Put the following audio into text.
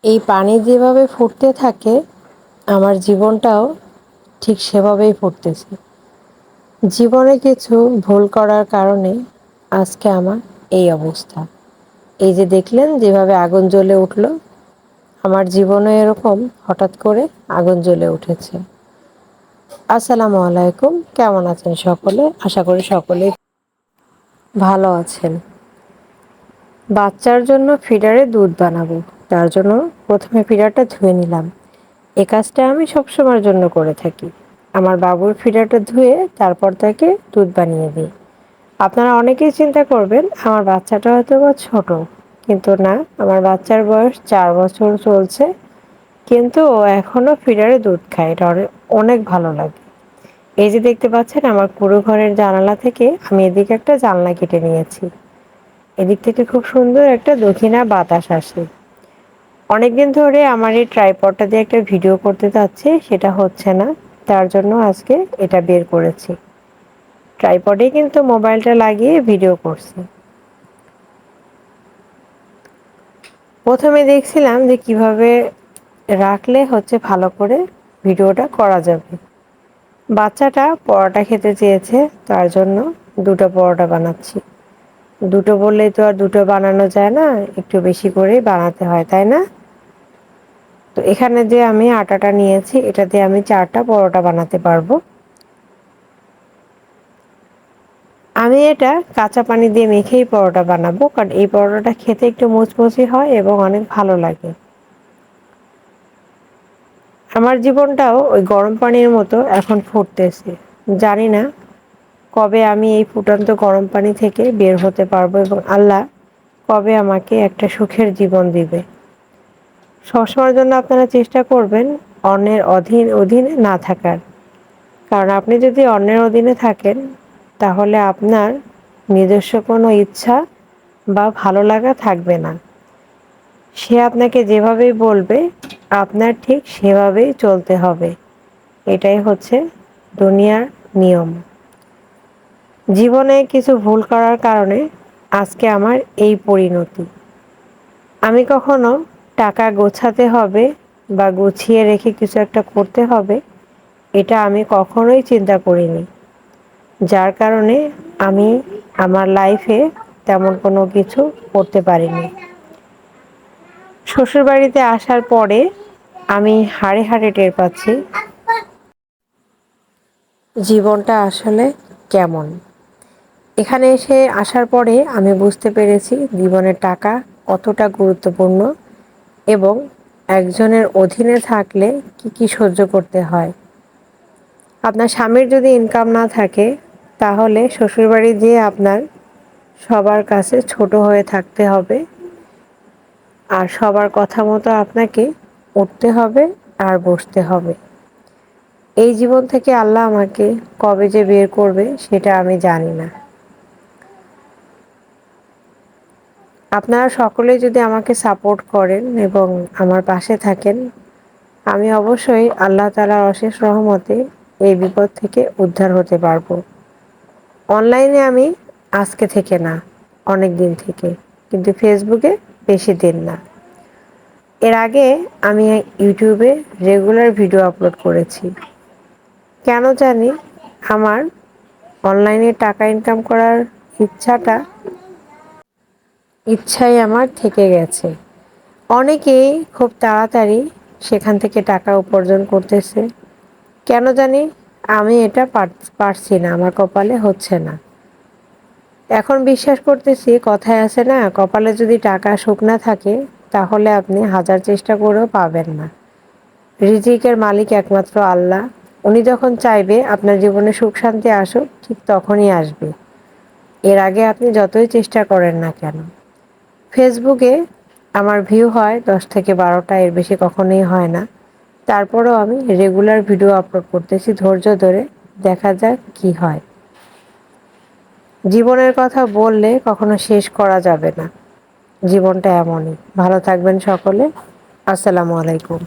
এই পানি যেভাবে ফুটতে থাকে আমার জীবনটাও ঠিক সেভাবেই ফুটতেছে। জীবনে কিছু ভুল করার কারণে আজকে আমার এই অবস্থা। এই যে দেখলেন যেভাবে আগুন জ্বলে উঠল, আমার জীবনে এরকম হঠাৎ করে আগুন জ্বলে উঠেছে। আসসালামু আলাইকুম, কেমন আছেন সকলে? আশা করি সকলেই ভালো আছেন। বাচ্চার জন্য ফিডারে দুধ বানাবো, তার জন্য প্রথমে ফিডারটা ধুয়ে নিলাম। এ কাজটা আমি সবসময়ের জন্য করে থাকি। আমার বাবুর ফিডারটা ধুয়ে তারপর তাকে দুধ বানিয়ে দিই। আপনারা অনেকেই চিন্তা করবেন আমার বাচ্চাটা হয়তো বা ছোট, কিন্তু না, আমার বাচ্চার বয়স 4 বছর চলছে, কিন্তু ও এখনো ফিডারে দুধ খায়। এটা অনেক ভালো লাগে। এই যে দেখতে পাচ্ছেন আমার পুরো ঘরের জানালা থেকে আমি এদিকে একটা জানলা কেটে নিয়েছি। এদিক থেকে খুব সুন্দর একটা দক্ষিণা বাতাস আসে। অনেকদিন ধরে আমার এই ট্রাইপডটা দিয়ে একটা ভিডিও করতে চাচ্ছি, সেটা হচ্ছে না। তার জন্য আজকে এটা বের করেছি। ট্রাইপডে কিন্তু মোবাইলটা লাগিয়ে ভিডিও করছি। প্রথমে দেখছিলাম যে কিভাবে রাখলে হচ্ছে ভালো করে ভিডিওটা করা যাবে। বাচ্চাটা পরোটা খেতে চেয়েছে, তার জন্য দুটো পরোটা বানাচ্ছি। দুটো বললেই তো আর দুটো বানানো যায় না, একটু বেশি করেই বানাতে হয়, তাই না? তো এখানে যে আমি আটাটা নিয়েছি, এটা দিয়ে আমি 4টা পরোটা বানাতে পারবো। আমি এটা কাঁচা পানি দিয়ে মেখেই পরোটা বানাবো, কারণ এই পরোটাটা খেতে একটু মুচমুচে হয় এবং অনেক ভালো লাগে। আমার জীবনটাও ওই গরম পানির মতো এখন ফুটতেছে। জানি না কবে আমি এই ফুটন্ত গরম পানি থেকে বের হতে পারবো এবং আল্লাহ কবে আমাকে একটা সুখের জীবন দিবে। সবসময়ের জন্য আপনারা চেষ্টা করবেন অন্যের অধীনে না থাকার। কারণ আপনি যদি অন্যের অধীনে থাকেন, তাহলে আপনার নিজস্ব কোনো ইচ্ছা বা ভালো লাগা থাকবে না। সে আপনাকে যেভাবেই বলবে আপনার ঠিক সেভাবেই চলতে হবে। এটাই হচ্ছে দুনিয়ার নিয়ম। জীবনে কিছু ভুল করার কারণে আজকে আমার এই পরিণতি। আমি কখনো টাকা গোছাতে হবে বা গুছিয়ে রেখে কিছু একটা করতে হবে, এটা আমি কখনোই চিন্তা করিনি। যার কারণে আমি আমার লাইফে তেমন কোনো কিছু করতে পারিনি। শ্বশুরবাড়িতে আসার পরে আমি হাড়ে হাড়ে টের পাচ্ছি জীবনটা আসলে কেমন। এখানে এসে আসার পরে আমি বুঝতে পেরেছি জীবনের টাকা কতটা গুরুত্বপূর্ণ এবং একজনের অধীনে থাকলে কি কি সহ্য করতে হয়। আপনার স্বামীর যদি ইনকাম না থাকে, তাহলে শ্বশুরবাড়ি যেয়ে আপনার সবার কাছে ছোট হয়ে থাকতে হবে, আর সবার কথা মতো আপনাকে উঠতে হবে আর বসতে হবে। এই জীবন থেকে আল্লাহ আমাকে কবে যে বের করবে সেটা আমি জানি না। আপনারা সকলে যদি আমাকে সাপোর্ট করেন এবং আমার পাশে থাকেন, আমি অবশ্যই আল্লাহ তাআলার অশেষ রহমতে এই বিপদ থেকে উদ্ধার হতে পারবো। অনলাইনে আমি আজকে থেকে না, অনেক দিন থেকে, কিন্তু ফেসবুকে বেশি দিন না। এর আগে আমি ইউটিউবে রেগুলার ভিডিও আপলোড করেছি। কেন জানি আমার অনলাইনে টাকা ইনকাম করার ইচ্ছাই আমার থেকে গেছে। অনেকেই খুব তাড়াতাড়ি সেখান থেকে টাকা উপার্জন করতেছে। কেন জানি আমি এটা পারছি না, আমার কপালে হচ্ছে না। এখন বিশ্বাস করতেছি, কথায় আছে না, কপালে যদি টাকা সুখ না থাকে তাহলে আপনি হাজার চেষ্টা করেও পাবেন না। রিজিকের মালিক একমাত্র আল্লাহ। উনি যখন চাইবে আপনার জীবনে সুখ শান্তি আসুক, ঠিক তখনই আসবে। এর আগে আপনি যতই চেষ্টা করেন না কেন। ফেসবুকে আমার ভিউ হয় 10 থেকে 12টা, এর বেশি কখনোই হয় না। তারপরেও আমি রেগুলার ভিডিও আপলোড করতেছি ধৈর্য ধরে, দেখা যাক কি হয়। জীবনের কথা বললে কখনো শেষ করা যাবে না। জীবনটা এমনই। ভালো থাকবেন সকলে। আসসালামু আলাইকুম।